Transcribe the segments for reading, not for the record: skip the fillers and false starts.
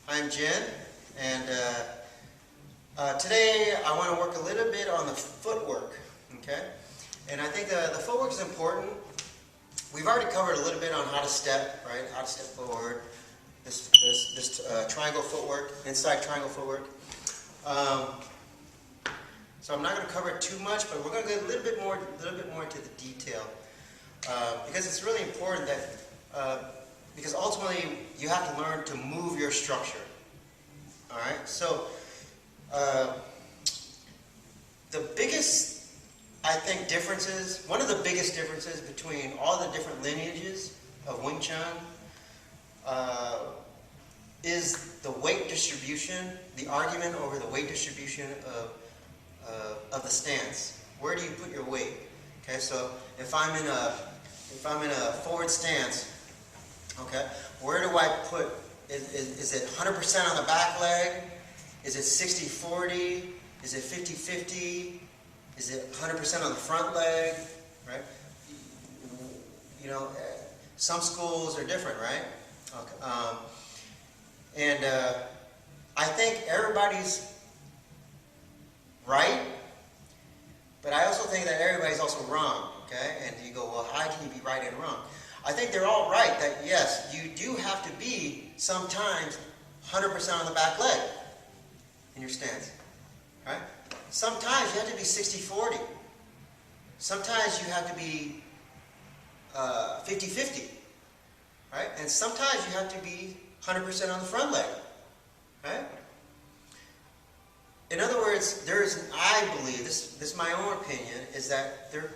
I'm Jen, and today I want to work a little bit on the footwork, okay? And I think the footwork is important. We've already covered a little bit on how to step, right? How to step forward, this triangle footwork, inside triangle footwork. So I'm not going to cover it too much, but we're going to get a little bit more into the detail because it's really important that because ultimately you have to learn to move your structure. All right. So the biggest, I think, differences. One of the biggest differences between all the different lineages of Wing Chun is the weight distribution. The argument over the weight distribution of the stance. Where do you put your weight? Okay, so if I'm in a forward stance, okay, where do I put? Is it 100% on the back leg? Is it 60-40? Is it 50-50? Is it 100% on the front leg? Right? You know, some schools are different, right? Okay. I think everybody's right, but I also think that everybody's also wrong, okay? And you go, well, how can you be right and wrong? I think they're all right that, yes, you do have to be sometimes 100% on the back leg in your stance, right? Sometimes you have to be 60-40. Sometimes you have to be 50-50, right? And sometimes you have to be 100% on the front leg, right? In other words, I believe, this is my own opinion, is that the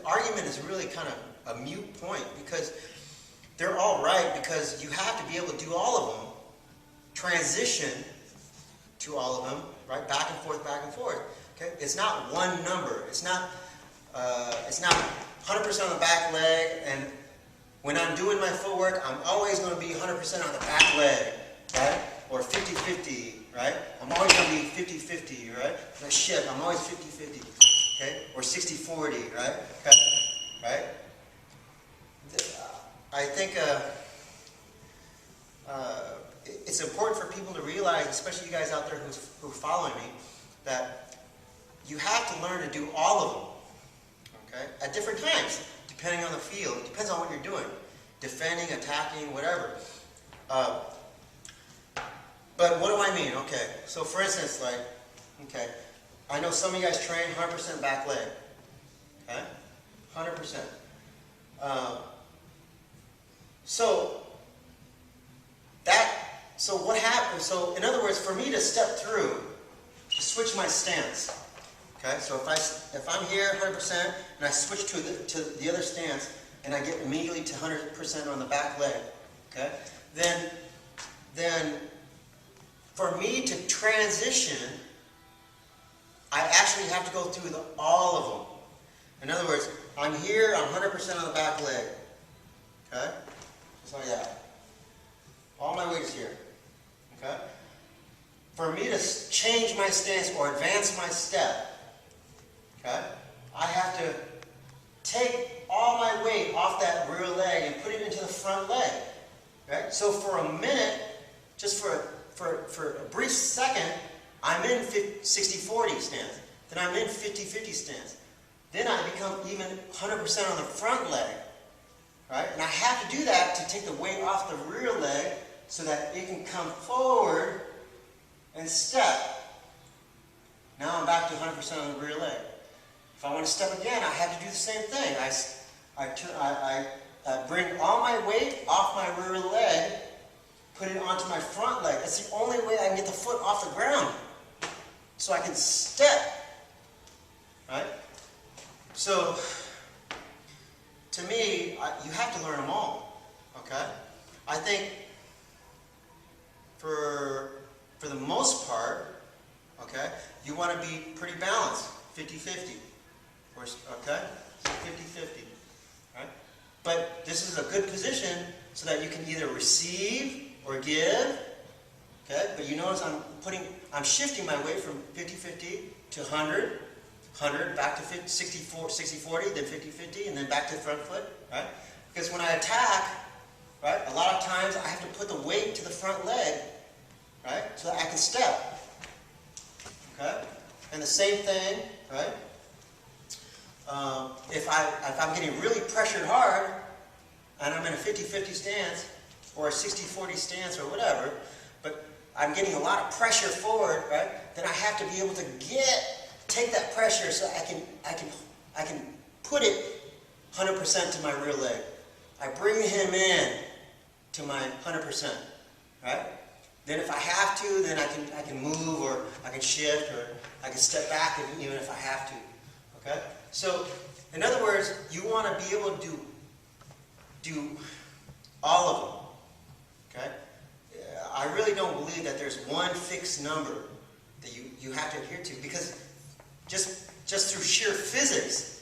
argument is really kind of a moot point because they're all right because you have to be able to do all of them, transition to all of them, right? Back and forth, okay? It's not one number. It's not 100% on the back leg, and when I'm doing my footwork, I'm always going to be 100% on the back leg, right? Or 50-50. Right? I'm always going to be 50-50, right? No shit, I'm always 50-50, okay? Or 60-40, right? Okay? Right? I think it's important for people to realize, especially you guys out there who are following me, that you have to learn to do all of them, okay? At different times, depending on the field. It depends on what you're doing. Defending, attacking, whatever. But what do I mean? Okay, so for instance, like, okay, I know some of you guys train 100% back leg, okay, 100%. So what happens? So in other words, for me to step through, to switch my stance, okay. So if I'm here 100% and I switch to the other stance and I get immediately to 100% on the back leg, okay, then for me to transition, I actually have to go through all of them. In other words, I'm here, I'm 100% on the back leg. Okay? Just like that. All my weight is here. Okay? For me to change my stance or advance my step, okay, I have to take all my weight off that rear leg and put it into the front leg. Right? So for a minute, just for a brief second, I'm in 60-40 stance. Then I'm in 50-50 stance. Then I become even 100% on the front leg. Right? And I have to do that to take the weight off the rear leg so that it can come forward and step. Now I'm back to 100% on the rear leg. If I want to step again, I have to do the same thing. I bring all my weight off my rear leg, put it onto my front leg. That's the only way I can get the foot off the ground so I can step. Right? So, to me, you have to learn them all. Okay? I think for the most part, okay, you want to be pretty balanced, 50-50. Okay? 50-50. Right? But this is a good position so that you can either receive or give. Okay? But you notice I'm shifting my weight from 50-50 to 100, back to 60-40, then 50-50, and then back to the front foot. Right? Because when I attack, right? A lot of times I have to put the weight to the front leg, right, so that I can step. Okay? And the same thing, right? If I'm getting really pressured hard, and I'm in a 50-50 stance, or a 60-40 stance, or whatever, but I'm getting a lot of pressure forward, right? Then I have to be able to take that pressure so I can put it 100% to my rear leg. I bring him in to my 100%, right? Then if I have to, then I can move, or I can shift, or I can step back even if I have to. Okay? So, in other words, you want to be able to do all of them. Okay? I really don't believe that there's one fixed number that you have to adhere to, because just through sheer physics,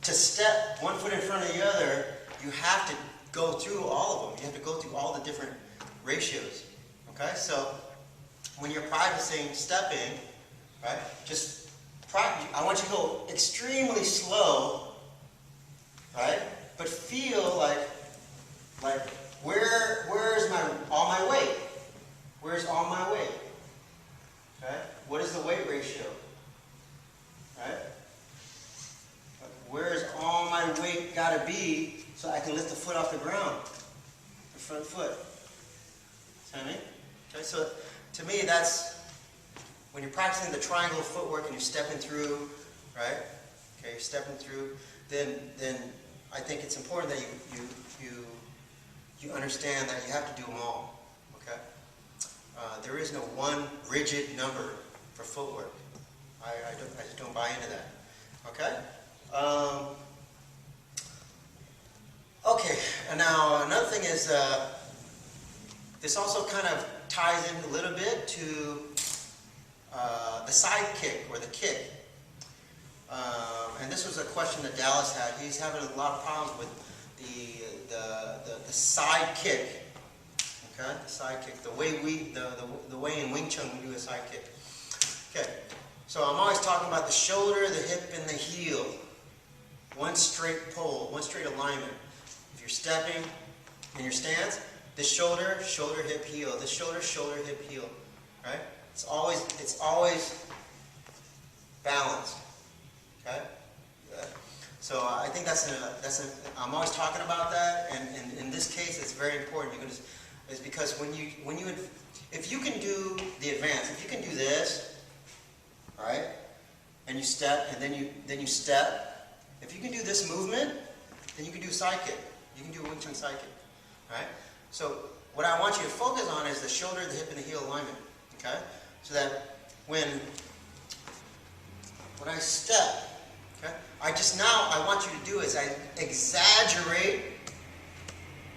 to step one foot in front of the other, you have to go through all of them. You have to go through all the different ratios. Okay? So, when you're practicing stepping, right, I want you to go extremely slow, right, but feel like where's all my weight? Where's all my weight? Okay? What is the weight ratio? Right? Where's all my weight got to be so I can lift the foot off the ground? The front foot. See what I mean? Okay, so to me, that's when you're practicing the triangle footwork and you're stepping through, right? Okay, you're stepping through. Then I think it's important that you understand that you have to do them all. Okay. There is no one rigid number for footwork. I just don't buy into that. Okay. Okay. And now another thing is this also kind of ties in a little bit to the side kick, or the kick. And this was a question that Dallas had. He's having a lot of problems with the side kick. Okay, the side kick. The way in Wing Chun we do a side kick. Okay, so I'm always talking about the shoulder, the hip, and the heel. One straight pole, one straight alignment. If you're stepping in your stance, this shoulder, hip, heel. This shoulder, hip, heel. Right? It's always balanced. Okay. So I think I'm always talking about that, and in this case, it's very important. It's because if you can do the advance, if you can do this, all right, and you step, and then you step. If you can do this movement, then you can do side kick. You can do a Wing Chun side kick. All right. So what I want you to focus on is the shoulder, the hip, and the heel alignment. Okay. So that when I step, okay, I want you to do is I exaggerate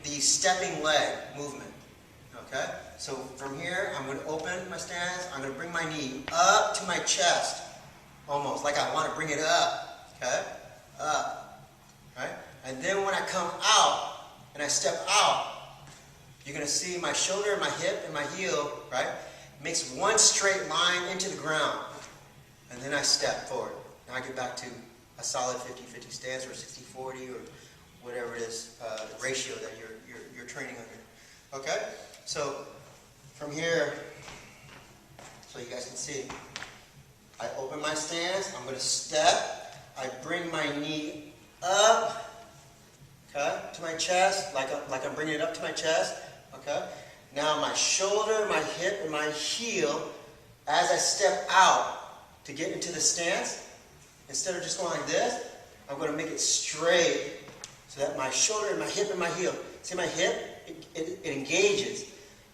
the stepping leg movement. Okay? So from here, I'm going to open my stance. I'm going to bring my knee up to my chest, almost like I want to bring it up. Okay? Up. Right? And then when I come out and I step out, you're going to see my shoulder, my hip, and my heel, right, makes one straight line into the ground. And then I step forward. Now I get back to a solid 50-50 stance, or 60-40, or whatever it is, ratio that you're training under. Okay? So from here, so you guys can see, I open my stance, I'm going to step, I bring my knee up, okay, to my chest, like I'm bringing it up to my chest, okay? Now my shoulder, my hip, and my heel, as I step out to get into the stance, instead of just going like this, I'm going to make it straight so that my shoulder and my hip and my heel, see my hip? It engages.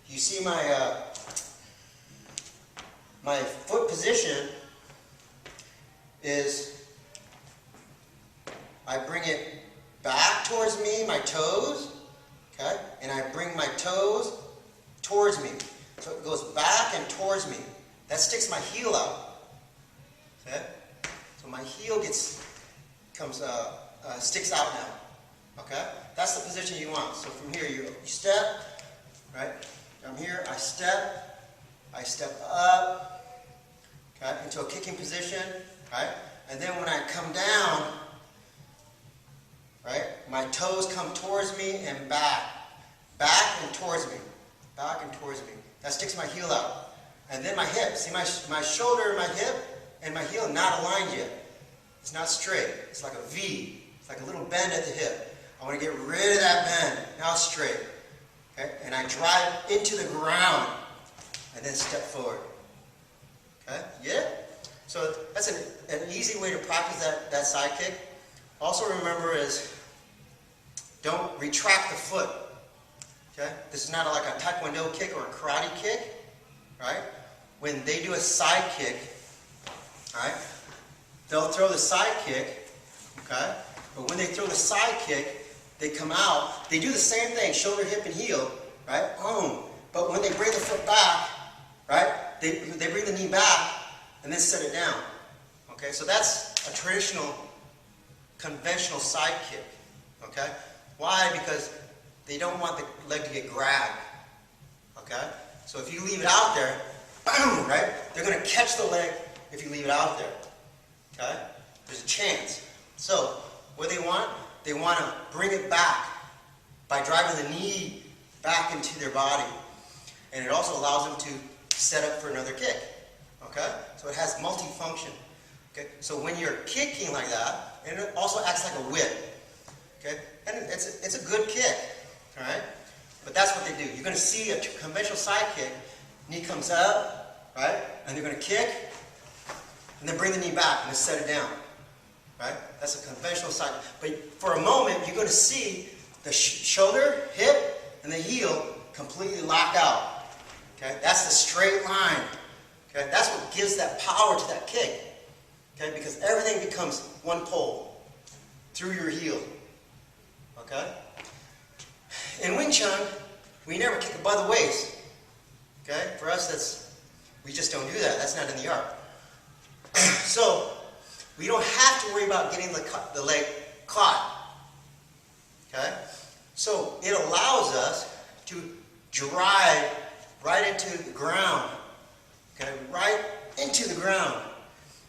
You see my my foot position is I bring it back towards me, my toes, okay? And I bring my toes towards me. So it goes back and towards me. That sticks my heel out. Okay? So my heel sticks out now. Okay? That's the position you want. So from here you step, right? From here I step up, okay, into a kicking position, right? And then when I come down, right, my toes come towards me and back. back and towards me, back and towards me. That sticks my heel out. And then my hip, see my shoulder, my hip, and my heel not aligned yet. It's not straight. It's like a V. It's like a little bend at the hip. I want to get rid of that bend. Now it's straight. Okay? And I drive into the ground and then step forward. Okay? Yeah? So that's an easy way to practice that side kick. Also remember is don't retract the foot. Okay? This is not like a taekwondo kick or a karate kick. Right? When they do a side kick, right, they'll throw the side kick, okay? But when they throw the side kick, they come out, they do the same thing, shoulder, hip, and heel, right? Boom. But when they bring the foot back, right, they bring the knee back and then set it down. Okay, so that's a traditional, conventional side kick. Okay? Why? Because they don't want the leg to get grabbed. Okay? So if you leave it out there, right, they're going to catch the leg if you leave it out there. Okay? There's a chance. So what they want to bring it back by driving the knee back into their body. And it also allows them to set up for another kick. Okay? So it has multifunction. Okay? So when you're kicking like that, and it also acts like a whip. Okay? And it's a good kick. All right? But that's what they do. You're going to see a conventional side kick. Knee comes up, right? And they're going to kick, and then bring the knee back and then set it down. Right? That's a conventional side. But for a moment, you're going to see the shoulder, hip, and the heel completely lock out. Okay? That's the straight line. Okay? That's what gives that power to that kick. Okay? Because everything becomes one pole through your heel. Okay? In Wing Chun, we never kick above the waist. Okay? For us, we just don't do that. That's not in the art. So, we don't have to worry about getting the leg caught. Okay? So, it allows us to drive right into the ground. Okay? Right into the ground.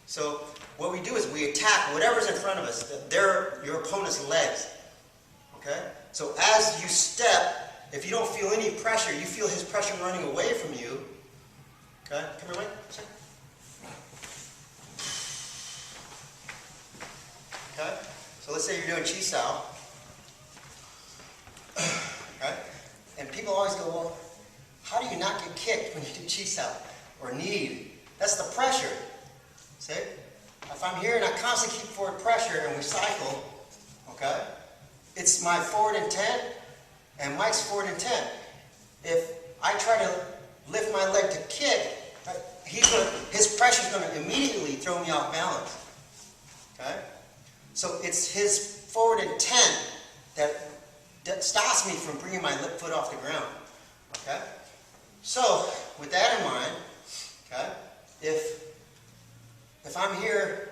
So, what we do is we attack whatever's in front of us. They're your opponent's legs. Okay? So as you step, if you don't feel any pressure, you feel his pressure running away from you. Okay? Come here, Mike. Okay? So let's say you're doing chi sao. Right? And people always go, well, how do you not get kicked when you do chi sao or kneed? That's the pressure. See? If I'm here and I constantly keep forward pressure and we cycle, okay? It's my forward intent and Mike's forward intent. If I try to lift my leg to kick, his pressure is going to immediately throw me off balance. Okay? So it's his forward intent that stops me from bringing my left foot off the ground. Okay? So with that in mind, okay, if I'm here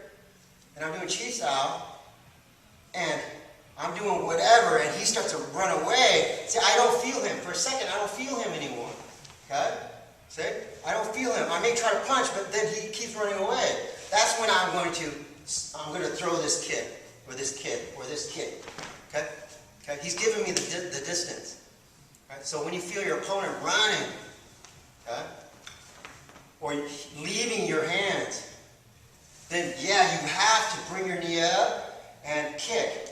and I'm doing chi sao and I'm doing whatever, and he starts to run away. See, I don't feel him. For a second, I don't feel him anymore. Okay? See? I don't feel him. I may try to punch, but then he keeps running away. That's when I'm going to throw this kick, or this kick, or this kick. Okay? Okay? He's giving me the distance. Right? So when you feel your opponent running, okay, or leaving your hands, then yeah, you have to bring your knee up and kick.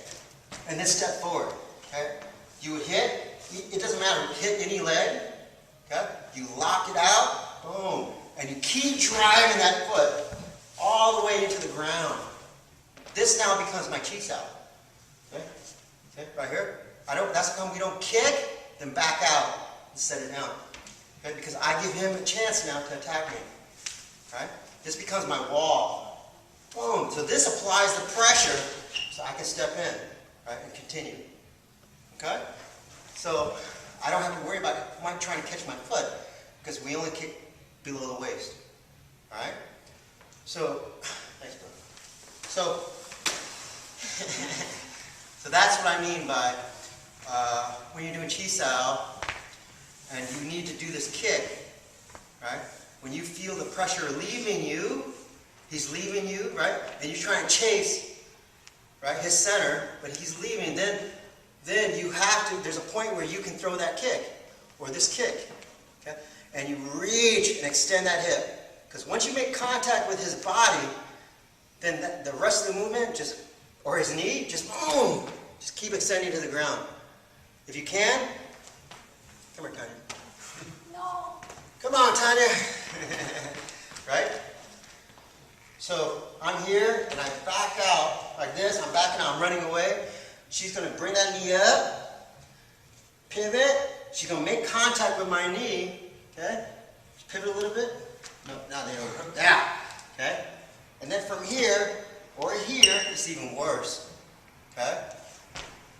And then step forward. Okay? You would hit, it doesn't matter, hit any leg. Okay? You lock it out, boom. And you keep driving that foot all the way into the ground. This now becomes my chi sao. Okay? Okay? Right here. That's how come we don't kick, then back out and set it down. Okay? Because I give him a chance now to attack me. Right? This becomes my wall. Boom. So this applies the pressure so I can step in. Right, and continue. Okay? So, I don't have to worry about Mike trying to catch my foot because we only kick below the waist. Alright? So, thanks, bro. So that's what I mean by when you're doing chi sao and you need to do this kick, right? When you feel the pressure leaving you, he's leaving you, right? And you're trying to chase, right, his center, but he's leaving. Then then you have to, there's a point where you can throw that kick, or this kick, okay? And you reach and extend that hip. Because once you make contact with his body, then the rest of the movement, or his knee, just boom, just keep extending to the ground. If you can, come here, Tanya. No. Come on, Tanya. Right? So I'm here and I back out like this. I'm backing out, I'm running away. She's going to bring that knee up, pivot. She's going to make contact with my knee. Okay? Pivot a little bit. No, now they over. Down. Okay? And then from here, or here, it's even worse. Okay?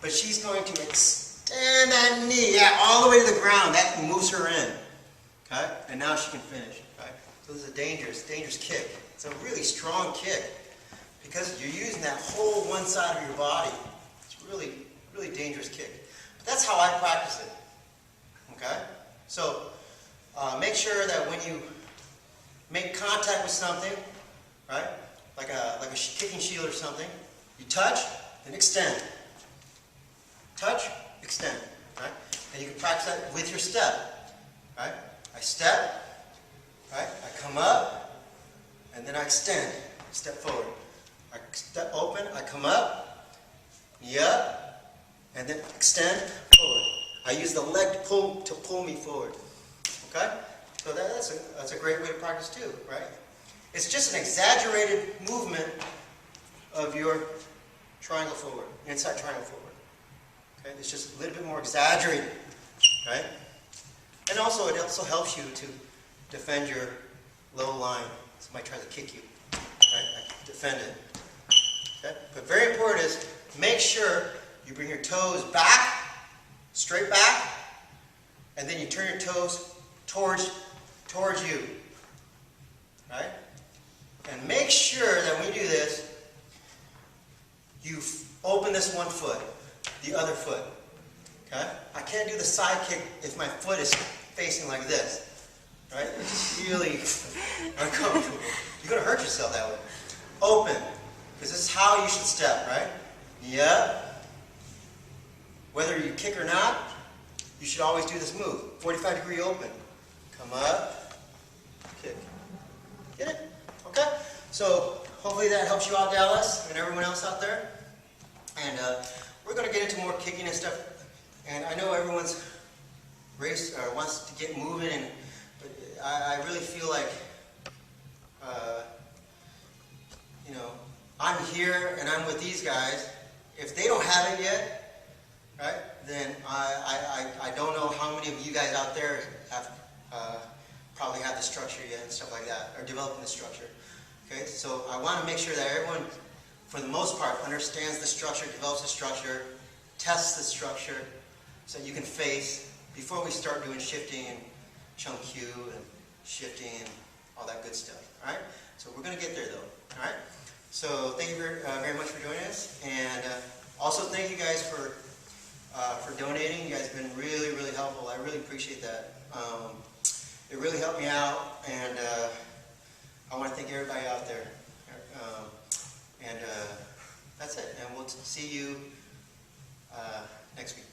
But she's going to extend that knee all the way to the ground. That moves her in. Okay? And now she can finish. Right? So this is a dangerous kick. It's a really strong kick because you're using that whole one side of your body. It's a really, really dangerous kick. But that's how I practice it. Okay? So make sure that when you make contact with something, right? Like a kicking shield or something, you touch, then extend. Touch, extend. Right? And you can practice that with your step. Right? I step, right? I come up, and then I extend. Step forward. I step open, I come up, knee up, and then extend forward. I use the leg to pull me forward. Okay? So that's a great way to practice too, right? It's just an exaggerated movement of your triangle forward, inside triangle forward. Okay? It's just a little bit more exaggerated, right? And also, it also helps you to defend your low line. Somebody tries to kick you, right? I defend it. Okay? But very important is make sure you bring your toes back, straight back, and then you turn your toes towards you, right? And make sure that when you do this, you open this one foot, the other foot. Okay? I can't do the side kick if my foot is facing like this. Right? It's just really uncomfortable. You're going to hurt yourself that way. Open. Because this is how you should step, right? Knee up. Whether you kick or not, you should always do this move. 45-degree open. Come up. Kick. Get it? Okay? So hopefully that helps you out, Dallas, and everyone else out there. And we're going to get into more kicking and stuff. And I know everyone's wants to get moving, but I really feel like, I'm here and I'm with these guys. If they don't have it yet, right, then I don't know how many of you guys out there have probably have the structure yet and stuff like that, or developing the structure. Okay, so I want to make sure that everyone, for the most part, understands the structure, develops the structure, tests the structure, so you can face before we start doing shifting and chunk Q and shifting and all that good stuff. All right, so we're going to get there though. All right, so thank you very much for joining us, and also thank you guys for donating. You guys have been really, really helpful. I really appreciate that. It really helped me out, and I want to thank everybody out there. And that's it. And we'll see you next week.